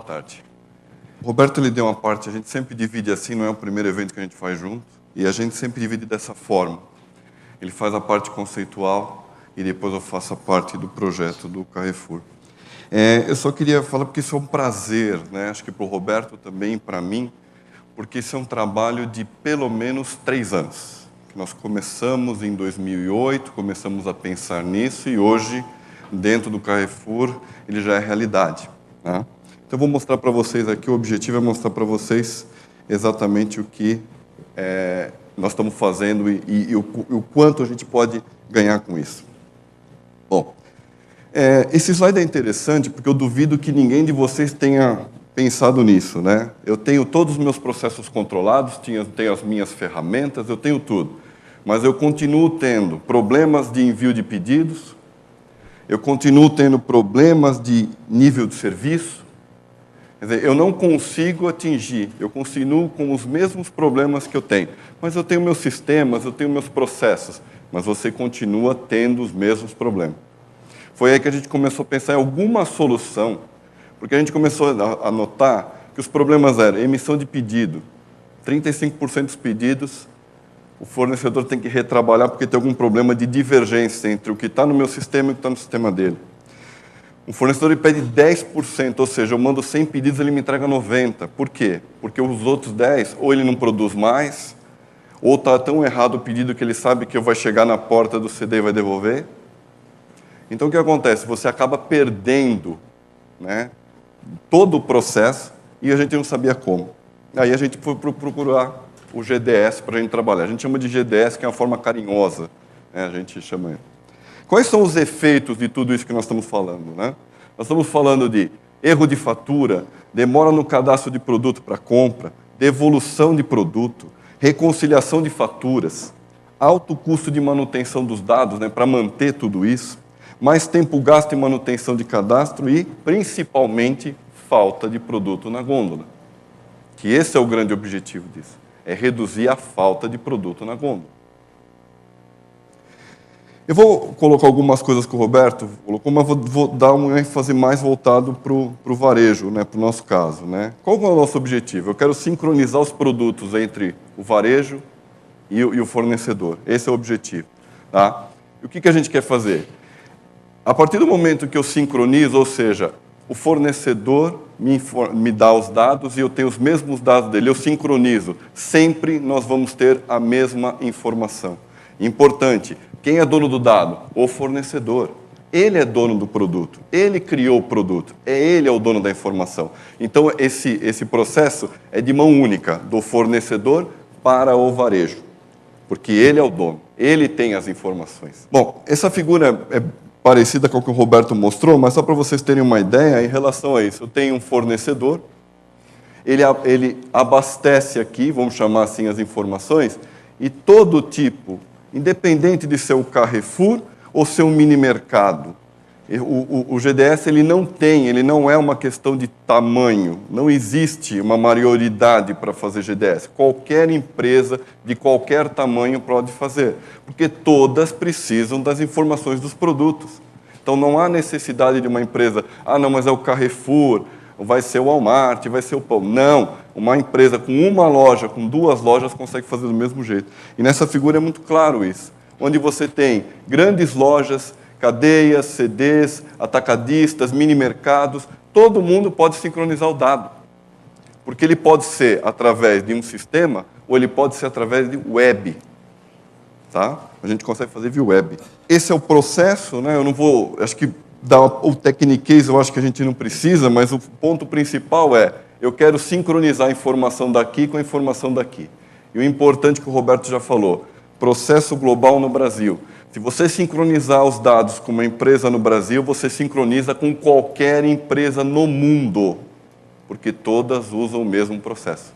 tarde. O Roberto ele deu uma parte, a gente sempre divide assim, não é o primeiro evento que a gente faz junto, e a gente sempre divide dessa forma. Ele faz a parte conceitual e depois eu faço a parte do projeto do Carrefour. Eu só queria falar porque isso é um prazer, né? Acho que para o Roberto também, para mim, porque isso é um trabalho de pelo menos 3 anos. Nós começamos em 2008, começamos a pensar nisso e hoje, dentro do Carrefour, ele já é realidade, né? Então, eu vou mostrar para vocês aqui, o objetivo é mostrar para vocês exatamente o que nós estamos fazendo e o quanto a gente pode ganhar com isso. Bom, esse slide é interessante porque eu duvido que ninguém de vocês tenha pensado nisso, né? Eu tenho todos os meus processos controlados, tenho as minhas ferramentas, eu tenho tudo. Mas eu continuo tendo problemas de envio de pedidos, eu continuo tendo problemas de nível de serviço. Quer dizer, eu não consigo atingir, eu continuo com os mesmos problemas que eu tenho. Mas eu tenho meus sistemas, eu tenho meus processos, mas você continua tendo os mesmos problemas. Foi aí que a gente começou a pensar em alguma solução, porque a gente começou a notar que os problemas eram emissão de pedido. 35% dos pedidos, o fornecedor tem que retrabalhar porque tem algum problema de divergência entre o que está no meu sistema e o que está no sistema dele. Um fornecedor ele pede 10%, ou seja, eu mando 100 pedidos, ele me entrega 90. Por quê? Porque os outros 10, ou ele não produz mais, ou está tão errado o pedido que ele sabe que eu vou chegar na porta do CD e vai devolver. Então, o que acontece? Você acaba perdendo, né, todo o processo e a gente não sabia como. Aí a gente foi procurar o GDS para a gente trabalhar. A gente chama de GDS, que é uma forma carinhosa, né, a gente chama ele. Quais são os efeitos de tudo isso que nós estamos falando, né? Nós estamos falando de erro de fatura, demora no cadastro de produto para compra, devolução de produto, reconciliação de faturas, alto custo de manutenção dos dados, né, para manter tudo isso, mais tempo gasto em manutenção de cadastro e, principalmente, falta de produto na gôndola. Que esse é o grande objetivo disso, é reduzir a falta de produto na gôndola. Eu vou colocar algumas coisas que o Roberto colocou, mas vou dar um ênfase mais voltado para o varejo, né, para o nosso caso, né? Qual é o nosso objetivo? Eu quero sincronizar os produtos entre o varejo e o fornecedor. Esse é o objetivo, tá? E o que a gente quer fazer? A partir do momento que eu sincronizo, ou seja, o fornecedor me dá os dados e eu tenho os mesmos dados dele, eu sincronizo, sempre nós vamos ter a mesma informação. Importante, quem é dono do dado? O fornecedor. Ele é dono do produto, ele criou o produto, ele é o dono da informação. Então, esse processo é de mão única, do fornecedor para o varejo, porque ele é o dono, ele tem as informações. Bom, essa figura é parecida com o que o Roberto mostrou, mas só para vocês terem uma ideia em relação a isso. Eu tenho um fornecedor, ele abastece aqui, vamos chamar assim, as informações, e todo tipo, independente de ser o Carrefour ou ser um mini mercado, o GDS ele não é uma questão de tamanho, não existe uma maioridade para fazer GDS. Qualquer empresa de qualquer tamanho pode fazer, porque todas precisam das informações dos produtos. Então não há necessidade de uma empresa, não, mas é o Carrefour, vai ser o Walmart, vai ser o Pão. Não, uma empresa com uma loja, com 2 lojas, consegue fazer do mesmo jeito. E nessa figura é muito claro isso, onde você tem grandes lojas, cadeias, CDs, atacadistas, mini mercados, todo mundo pode sincronizar o dado. Porque ele pode ser através de um sistema ou ele pode ser através de web. Tá? A gente consegue fazer via web. Esse é o processo, né? Eu não vou, acho que o techniquez eu acho que a gente não precisa, mas o ponto principal é, eu quero sincronizar a informação daqui com a informação daqui. E o importante que o Roberto já falou, processo global no Brasil. Se você sincronizar os dados com uma empresa no Brasil, você sincroniza com qualquer empresa no mundo, porque todas usam o mesmo processo.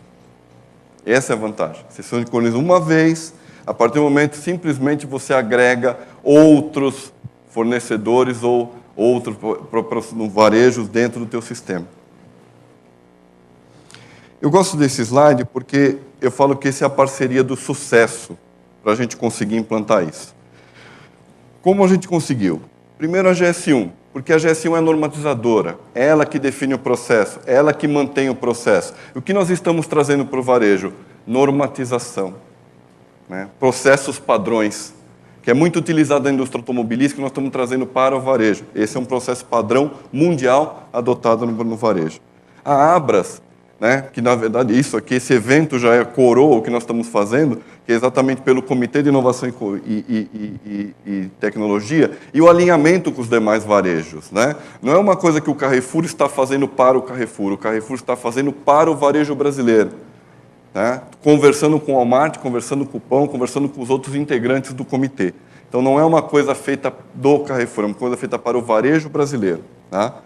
Essa é a vantagem. Você sincroniza uma vez, a partir do momento simplesmente você agrega outros fornecedores ou outros varejos dentro do teu sistema. Eu gosto desse slide porque eu falo que essa é a parceria do sucesso para a gente conseguir implantar isso. Como a gente conseguiu? Primeiro a GS1. Porque a GS1 é normatizadora, é ela que define o processo, é ela que mantém o processo. E o que nós estamos trazendo para o varejo? Normatização, né? Processos padrões, que é muito utilizado na indústria automobilística, que nós estamos trazendo para o varejo. Esse é um processo padrão mundial adotado no varejo. A Abras, né, que na verdade isso aqui, esse evento já é coroa o que nós estamos fazendo, que é exatamente pelo Comitê de Inovação e Tecnologia, e o alinhamento com os demais varejos, né? Não é uma coisa que o Carrefour está fazendo para o Carrefour está fazendo para o varejo brasileiro, né? Conversando com o Walmart, conversando com o Pão, conversando com os outros integrantes do comitê. Então não é uma coisa feita do Carrefour, é uma coisa feita para o varejo brasileiro, tá?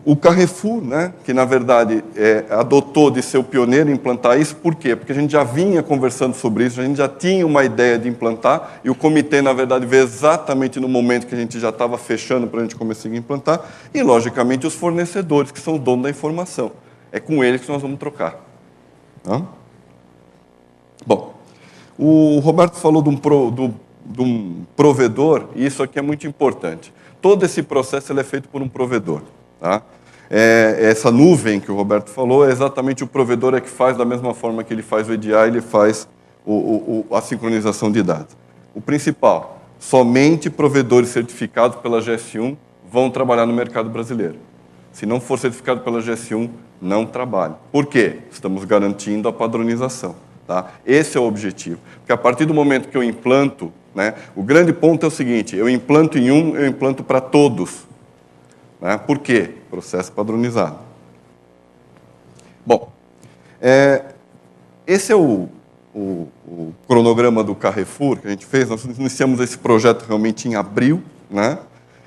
O Carrefour, né, que na verdade adotou de ser o pioneiro em implantar isso, por quê? Porque a gente já vinha conversando sobre isso, a gente já tinha uma ideia de implantar, e o comitê, na verdade, veio exatamente no momento que a gente já estava fechando para a gente começar a implantar, e, logicamente, os fornecedores, que são os donos da informação. É com eles que nós vamos trocar. Tá? Bom, o Roberto falou de um provedor, e isso aqui é muito importante. Todo esse processo ele é feito por um provedor. Tá? Essa nuvem que o Roberto falou é exatamente o provedor que faz da mesma forma que ele faz o EDI, ele faz a sincronização de dados. O principal, somente provedores certificados pela GS1 vão trabalhar no mercado brasileiro. Se não for certificado pela GS1, não trabalha. Por quê? Estamos garantindo a padronização. Tá? Esse é o objetivo. Porque a partir do momento que eu implanto, né, o grande ponto é o seguinte, eu implanto em um, eu implanto para todos. Né? Por quê? Processo padronizado. Bom, esse é o cronograma do Carrefour que a gente fez. Nós iniciamos esse projeto realmente em abril, né?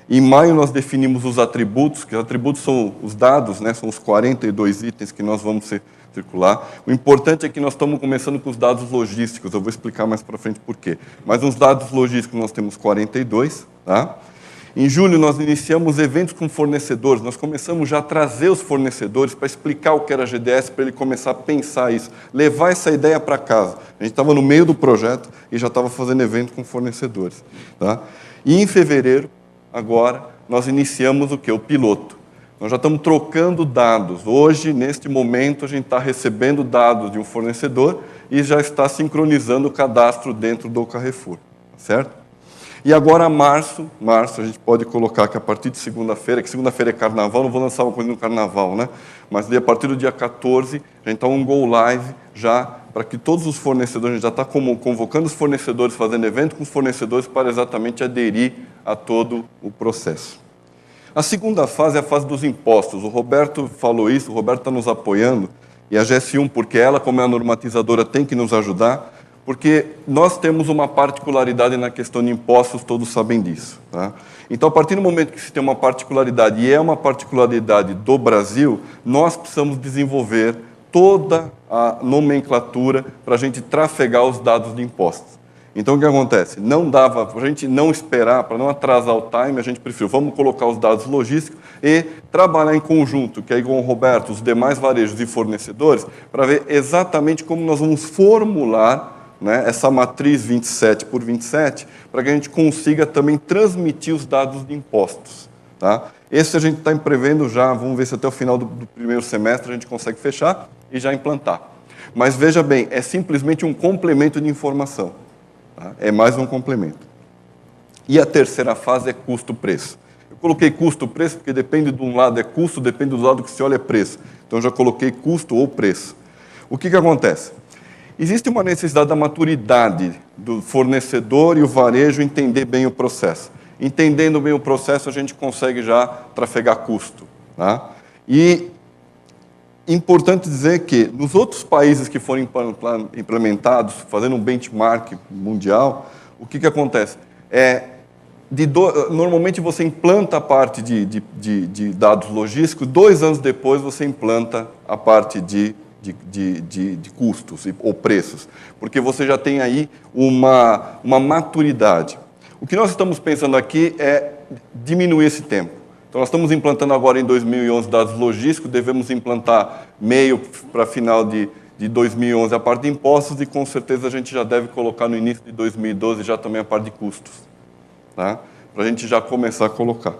Em maio nós definimos os atributos, que os atributos são os dados, né? São os 42 itens que nós vamos circular. O importante é que nós estamos começando com os dados logísticos, eu vou explicar mais para frente por quê. Mas nos dados logísticos nós temos 42, tá? Em julho, nós iniciamos eventos com fornecedores. Nós começamos já a trazer os fornecedores para explicar o que era a GDS, para ele começar a pensar isso, levar essa ideia para casa. A gente estava no meio do projeto e já estava fazendo evento com fornecedores. Tá? E em fevereiro, agora, nós iniciamos o quê? O piloto. Nós já estamos trocando dados. Hoje, neste momento, a gente está recebendo dados de um fornecedor e já está sincronizando o cadastro dentro do Carrefour. Certo? E agora, março, a gente pode colocar que a partir de segunda-feira, que segunda-feira é carnaval, não vou lançar uma coisa no carnaval, né? Mas a partir do dia 14, a gente está um go live já para que todos os fornecedores, a gente já está convocando os fornecedores, fazendo evento com os fornecedores para exatamente aderir a todo o processo. A segunda fase é a fase dos impostos. O Roberto falou isso, o Roberto está nos apoiando, e a GS1, porque ela, como é a normatizadora, tem que nos ajudar, porque nós temos uma particularidade na questão de impostos, todos sabem disso. Tá? Então, a partir do momento que se tem uma particularidade, e é uma particularidade do Brasil, nós precisamos desenvolver toda a nomenclatura para a gente trafegar os dados de impostos. Então, o que acontece? Não dava para a gente não esperar, para não atrasar o time, a gente preferiu, vamos colocar os dados logísticos e trabalhar em conjunto, que aí com o Roberto, os demais varejos e fornecedores, para ver exatamente como nós vamos formular, né, essa matriz 27 por 27, para que a gente consiga também transmitir os dados de impostos. Tá? Esse a gente está prevendo já, vamos ver se até o final do primeiro semestre a gente consegue fechar e já implantar. Mas veja bem, é simplesmente um complemento de informação. Tá? É mais um complemento. E a terceira fase é custo-preço. Eu coloquei custo-preço porque depende de um lado é custo, depende do lado que se olha é preço. Então, eu já coloquei custo ou preço. O que acontece? Existe uma necessidade da maturidade do fornecedor e o varejo entender bem o processo. Entendendo bem o processo, a gente consegue já trafegar custo. Tá? E importante dizer que, nos outros países que foram implementados, fazendo um benchmark mundial, o que acontece? Normalmente você implanta a parte de dados logísticos, 2 anos depois você implanta a parte de custos ou preços, porque você já tem aí uma maturidade. O que nós estamos pensando aqui é diminuir esse tempo. Então, nós estamos implantando agora em 2011 dados logísticos, devemos implantar meio para final de 2011 a parte de impostos e, com certeza, a gente já deve colocar no início de 2012 já também a parte de custos, tá? Para a gente já começar a colocar.